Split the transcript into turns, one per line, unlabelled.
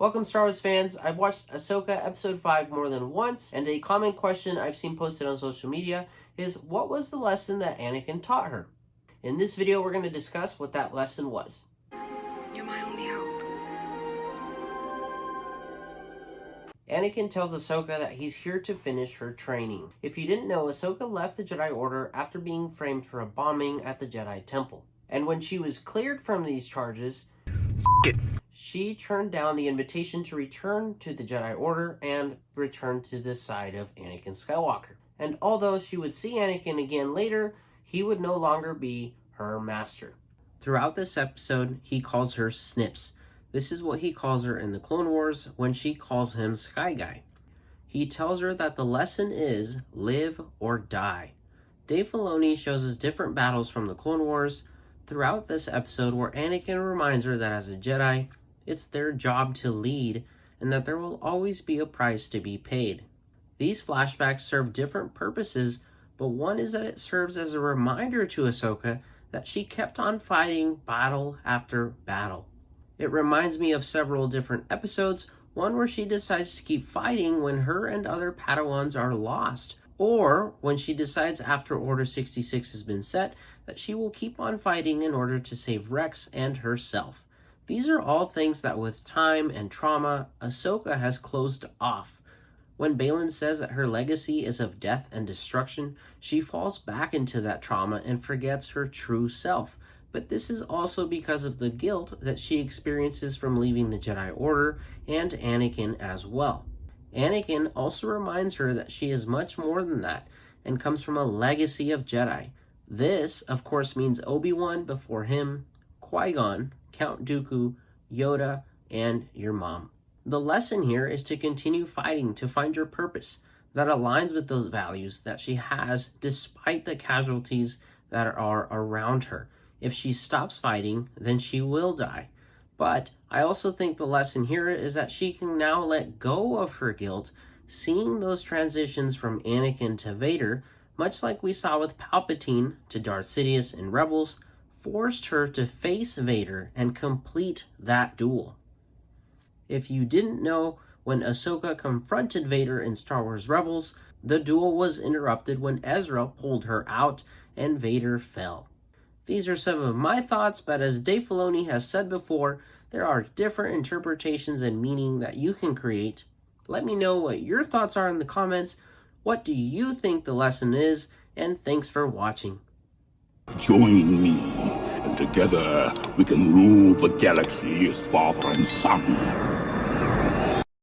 Welcome Star Wars fans. I've watched Ahsoka Episode 5 more than once, and a common question I've seen posted on social media is, what was the lesson that Anakin taught her? In this video, we're going to discuss what that lesson was.
You're my only hope.
Anakin tells Ahsoka that he's here to finish her training. If you didn't know, Ahsoka left the Jedi Order after being framed for a bombing at the Jedi Temple. And when she was cleared from these charges, she turned down the invitation to return to the Jedi Order and return to the side of Anakin Skywalker. And although she would see Anakin again later, he would no longer be her master. Throughout this episode, he calls her Snips. This is what he calls her in the Clone Wars when she calls him Sky Guy. He tells her that the lesson is live or die. Dave Filoni shows us different battles from the Clone Wars throughout this episode where Anakin reminds her that as a Jedi, it's their job to lead and that there will always be a price to be paid. These flashbacks serve different purposes, but one is that it serves as a reminder to Ahsoka that she kept on fighting battle after battle. It reminds me of several different episodes, one where she decides to keep fighting when her and other Padawans are lost, or when she decides after Order 66 has been set that she will keep on fighting in order to save Rex and herself. These are all things that with time and trauma, Ahsoka has closed off. When Baylan says that her legacy is of death and destruction, she falls back into that trauma and forgets her true self. But this is also because of the guilt that she experiences from leaving the Jedi Order and Anakin as well. Anakin also reminds her that she is much more than that and comes from a legacy of Jedi. This, of course, means Obi-Wan before him, Qui-Gon, Count Dooku, Yoda, and your mom. The lesson here is to continue fighting to find your purpose that aligns with those values that she has despite the casualties that are around her. If she stops fighting, then she will die. But I also think the lesson here is that she can now let go of her guilt, seeing those transitions from Anakin to Vader, much like we saw with Palpatine to Darth Sidious in Rebels, forced her to face Vader and complete that duel. If you didn't know, when Ahsoka confronted Vader in Star Wars Rebels, the duel was interrupted when Ezra pulled her out and Vader fell. These are some of my thoughts, but as Dave Filoni has said before, there are different interpretations and meaning that you can create. Let me know what your thoughts are in the comments. What do you think the lesson is? And thanks for watching.
Join me, and together we can rule the galaxy as father and son.